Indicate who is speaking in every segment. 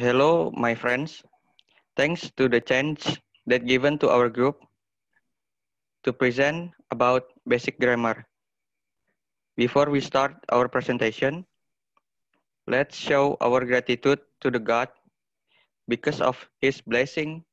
Speaker 1: Hello, my friends. Thanks to the chance that given to our group to present about basic grammar. Before we start our presentation, let's show our gratitude to the God. Because of His blessing,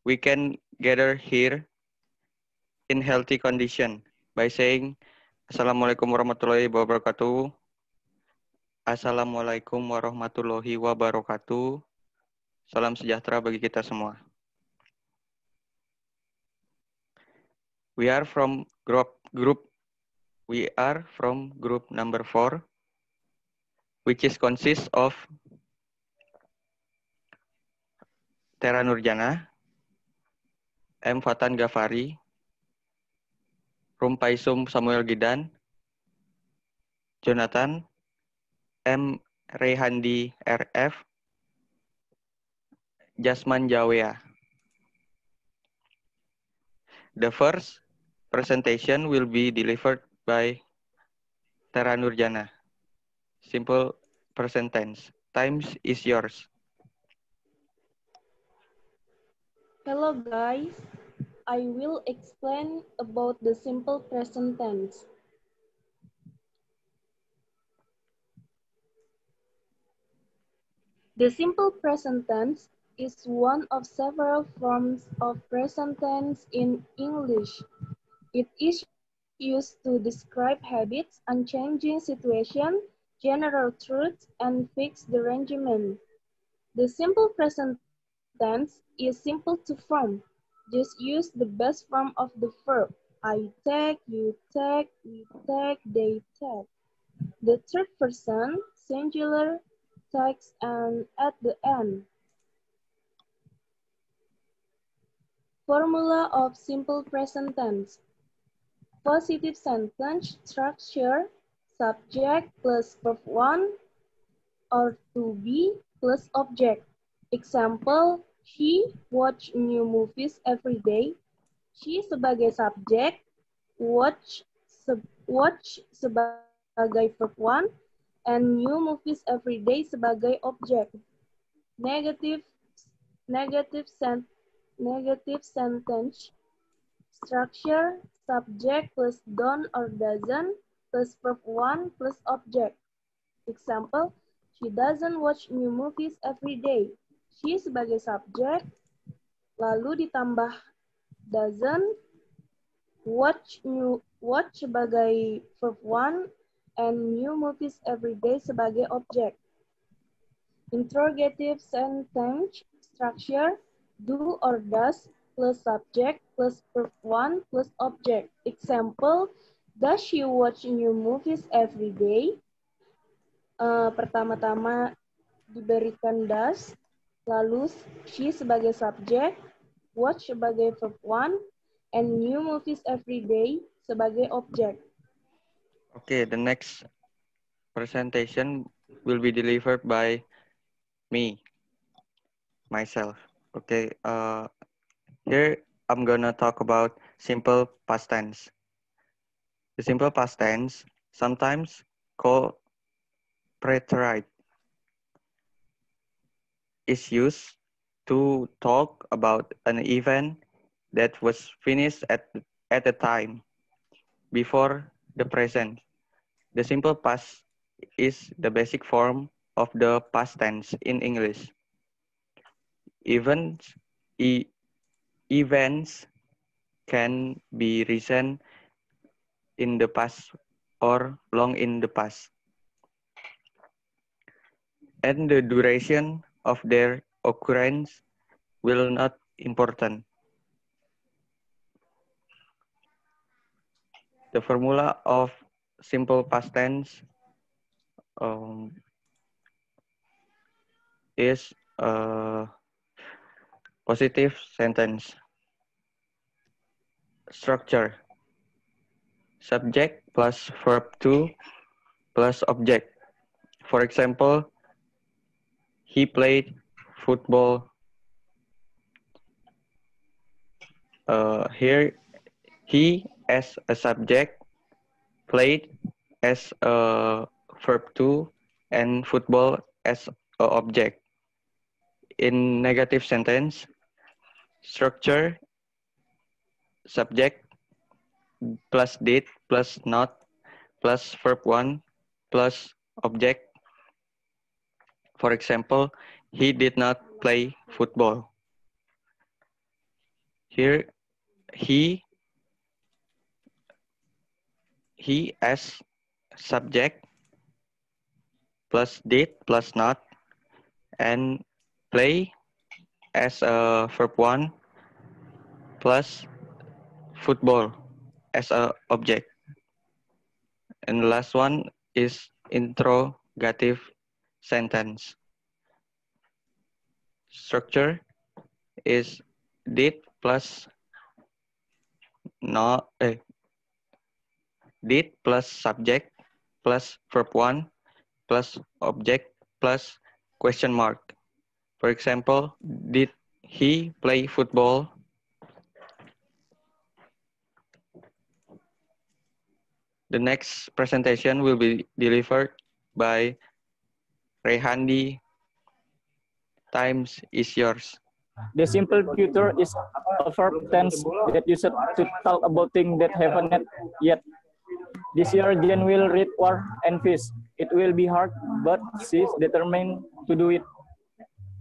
Speaker 1: we can gather here in healthy condition by saying Assalamualaikum warahmatullahi wabarakatuh. Assalamualaikum warahmatullahi wabarakatuh. Salam sejahtera bagi kita semua. We are from group number 4, which is consists of Tera Nurjana, M. Fatan Ghaffari, Rumpaisum Samuel Gidan, Jonathan, M. Rehandi RF, Jasman Jawea. The first presentation will be delivered by Tera Nurjana. Simple present tense. Time is yours.
Speaker 2: Hello guys, I will explain about the simple present tense. The simple present tense is one of several forms of present tense in English. It is used to describe habits, unchanging situation, general truths, and fixed arrangement. The simple present tense is simple to form. Just use the best form of the verb. I take, you take, we take, they take. The third person, singular, takes and at the end. Formula of simple present tense. Positive sentence structure, subject plus verb 1 or to be plus object. Example, she watch new movies every day. She sebagai subjek, watch sebagai verb 1, and new movies every day sebagai objek. Negative negative sen negative sentence structure, subject plus don't or doesn't plus verb 1 plus object. Example, she doesn't watch new movies every day. She sebagai subjek, lalu ditambah doesn't, watch sebagai verb 1, and new movies every day sebagai objek. Interrogative sentence structure, do or does plus subject plus verb 1 plus object. Example, does she watch new movies every day? Pertama-tama diberikan does, lalu she sebagai subjek, watch sebagai verb 1, and new movies every day sebagai objek.
Speaker 1: Okay, the next presentation will be delivered by me, myself. Okay, here I'm gonna talk about simple past tense. The simple past tense, sometimes called preterite, is used to talk about an event that was finished at a time before the present. The simple past is the basic form of the past tense in English. Events, events can be recent in the past or long in the past, and the duration of their occurrence will not important. The formula of simple past tense is a positive sentence. Structure: subject plus verb 2 plus object. For example, he played football. Here, he as a subject, played as a verb 2, and football as an object. in negative sentence, structure, subject, plus did, plus not, plus verb 1, plus object. For example, he did not play football. Here, he as subject, plus did, plus not, and play as a verb 1, plus football as a object. And the last one is interrogative sentence. Structure is did plus not did plus subject plus verb 1 plus object plus question mark. For example, did he play football? The next presentation will be delivered by Rehandi. Times is yours.
Speaker 3: The simple future is a verb tense that used to talk about things that haven't yet. This year, Jen will read War and Fish. It will be hard, but she's determined to do it.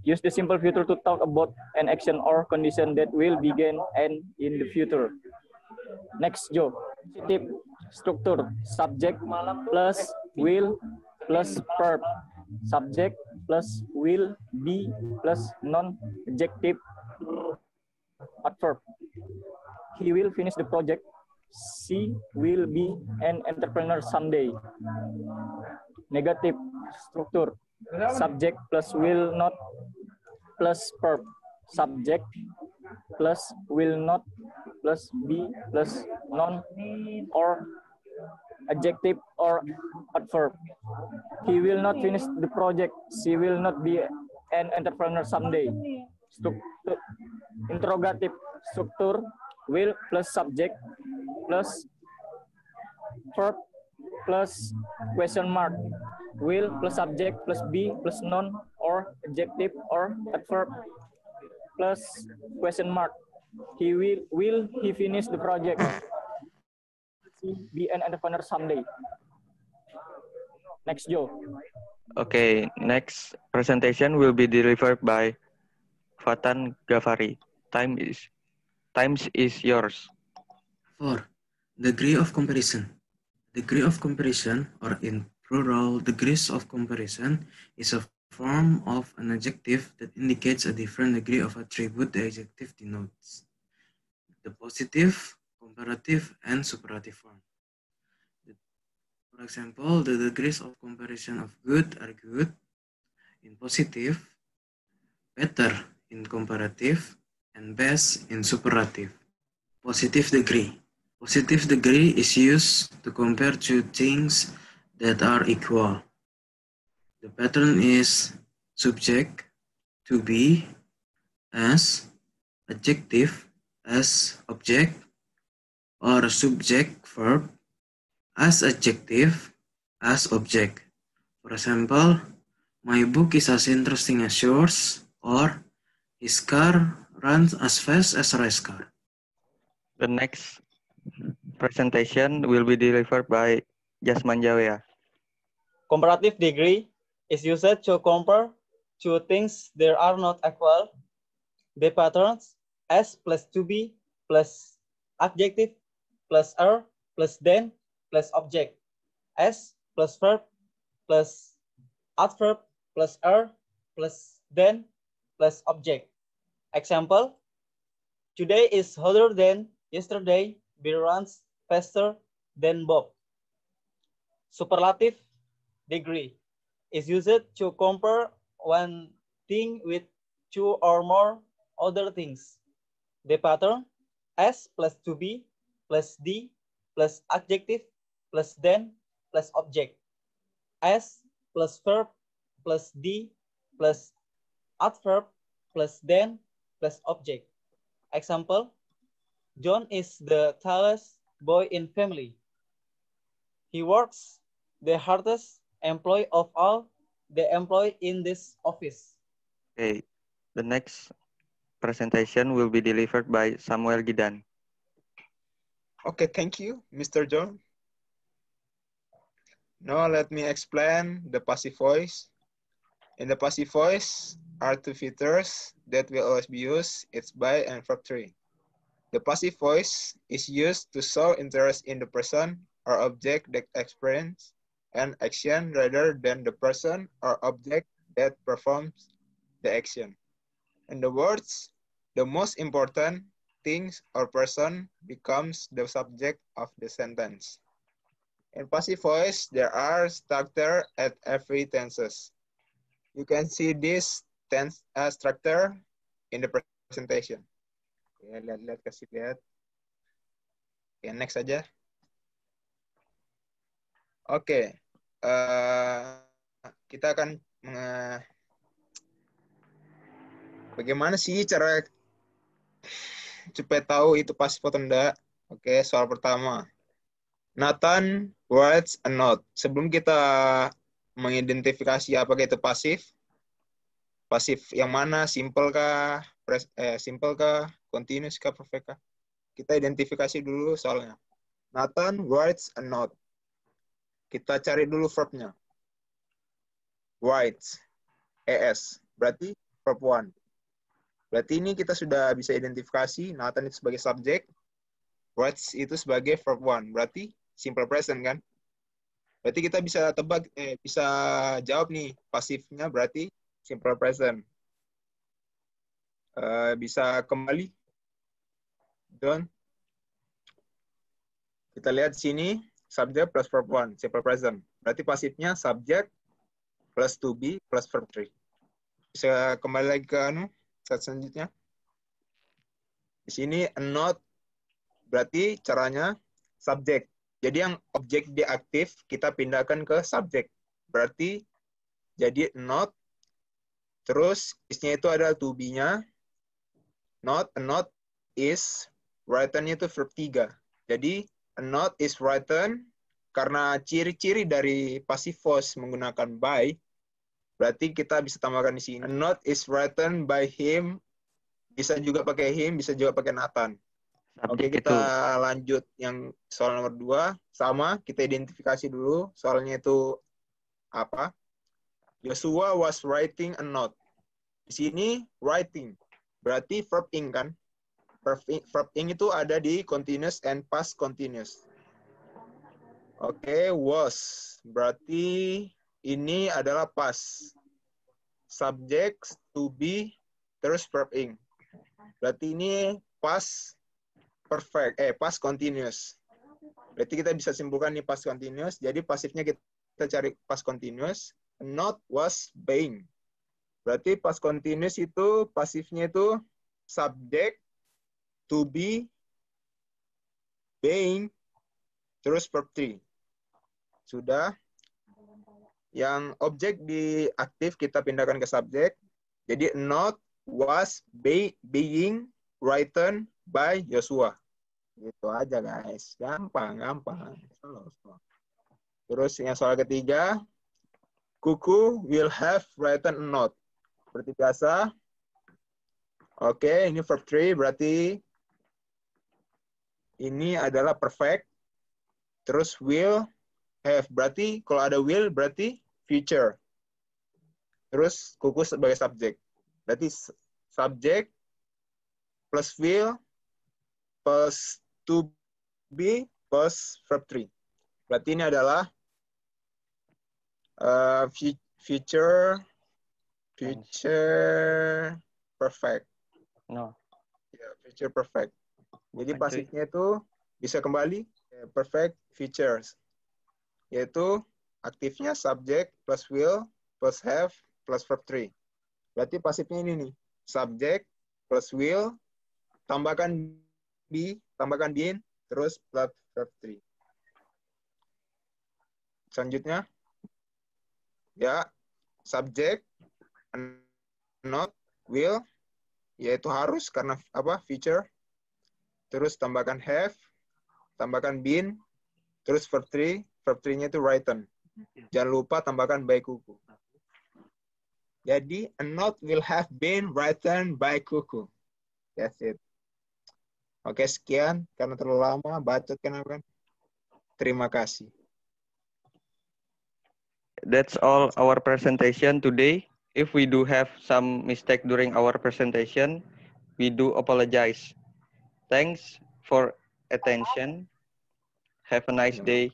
Speaker 3: Use the simple future to talk about an action or condition that will begin and in the future. Next, Joe. Positive structure. Subject plus will plus verb. Subject plus will be plus non-adjective adverb. He will finish the project. She will be an entrepreneur someday. Negative structure. Subject plus will not plus verb. Subject plus will not plus be plus non or adjective or adverb. He will not finish the project. She will not be an entrepreneur someday. Interrogative structure. Will plus subject plus verb plus question mark. Will plus subject plus be plus noun or adjective or adverb plus question mark. He will he finish the project? Be an entrepreneur someday. Next, Joe.
Speaker 1: Okay, next presentation will be delivered by Fatan Ghaffari. Times is yours.
Speaker 4: 4. Degree of comparison. Degree of comparison, or in plural, degrees of comparison, is a form of an adjective that indicates a different degree of attribute the adjective denotes. The positive, comparative, and superlative form. For example, the degrees of comparison of good are good in positive, better in comparative, and best in superlative. Positive degree. Positive degree is used to compare two things that are equal. The pattern is subject, to be, as, adjective, as object, or subject verb, as adjective, as object. For example, my book is as interesting as yours, or his car runs as fast as a race car.
Speaker 1: The next presentation will be delivered by Jasman Jawea.
Speaker 5: Comparative degree is used to compare two things that are not equal. The patterns as plus to be plus adjective plus are plus then plus object. As plus verb plus adverb plus are plus then plus object. Example, today is hotter than yesterday. Bill runs faster than Bob. Superlative degree is used to compare one thing with two or more other things. The pattern as plus to be plus d plus adjective plus then plus object. As plus verb plus d plus adverb plus then plus object. Example, John is the tallest boy in family. He works the hardest employee of all the employee in this office.
Speaker 1: Okay. The next presentation will be delivered by Samuel Gidan.
Speaker 6: Okay, thank you, Mr. John. Now let me explain the passive voice. In the passive voice are two features that will always be used. It's by and verb 3. The passive voice is used to show interest in the person or object that experience an action rather than the person or object that performs the action. In the words, the most important things or person becomes the subject of the sentence. In passive voice, there are structure at every tenses. You can see this tense structure in the presentation. Ya, lihat, kasih lihat. Oke, next aja. Oke, kita akan bagaimana sih cara supaya tahu itu pasif atau enggak? Oke, soal pertama. Nathan writes a note. Sebelum kita mengidentifikasi apakah itu pasif, pasif yang mana, simple kah, continuous kah, perfect kah? Kita identifikasi dulu soalnya. Nathan writes a note. Kita cari dulu verbnya. Writes, es, berarti verb 1. Berarti ini kita sudah bisa identifikasi Nathan itu sebagai subjek, writes itu sebagai verb 1. Berarti simple present kan? Berarti kita bisa tebak, bisa jawab nih, pasifnya berarti simple present. Bisa kembali, John. Kita lihat sini, subject plus verb 1, simple present. Berarti pasifnya subject plus to be plus verb 3. Bisa kembali lagi ke slide selanjutnya. Di sini a note, berarti caranya subject. Jadi yang objek dia aktif, kita pindahkan ke subjek. Berarti jadi not, terus isnya itu ada to be-nya. Not, a note is, written itu verb 3. Jadi a note is written, karena ciri-ciri dari passive voice menggunakan by, berarti kita bisa tambahkan di sini. A note is written by him, bisa juga pakai him, bisa juga pakai Nathan. Oke, kita lanjut yang soal nomor 2. Sama, kita identifikasi dulu soalnya itu apa. Joshua was writing a note. Di sini writing, berarti verb ing kan. Verb ing itu ada di continuous and past continuous. Oke, was, berarti ini adalah past. Subject, to be, terus verb ing. Berarti ini past perfect, past continuous. Berarti kita bisa simpulkan nih past continuous. Jadi pasifnya kita cari past continuous. Not was being. Berarti past continuous itu pasifnya itu subject, to be, being, terus verb 3. Sudah. Yang objek di aktif kita pindahkan ke subjek. Jadi not was being written by Joshua. Gitu aja guys, gampang. Terus yang soal ketiga, Kuku will have written a note. Seperti biasa. Oke, ini verb 3 berarti ini adalah perfect. Terus will have berarti kalau ada will berarti future. Terus Kuku sebagai subjek. Berarti subjek plus will plus to be plus verb 3. Berarti ini adalah future perfect.
Speaker 1: No.
Speaker 6: Ya, future perfect. Jadi pasifnya itu bisa kembali perfect features. Yaitu aktifnya subject plus will plus have plus verb 3. Berarti pasifnya ini nih. Subject plus will tambahkan be, tambahkan been, terus plus verb 3. Selanjutnya, ya, subject, not, will, yaitu harus karena apa? Feature. Terus tambahkan have, tambahkan been, terus verb 3, verb 3-nya itu written. Jangan lupa tambahkan by Kuku. Jadi, a note will have been written by Kuku. That's it. Oke, sekian. Karena terlalu lama, bacot kan? Terima kasih.
Speaker 1: That's all our presentation today. If we do have some mistake during our presentation, we do apologize. Thanks for attention. Have a nice day.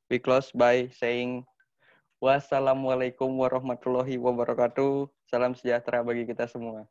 Speaker 1: We close by saying wassalamualaikum warahmatullahi wabarakatuh. Salam sejahtera bagi kita semua.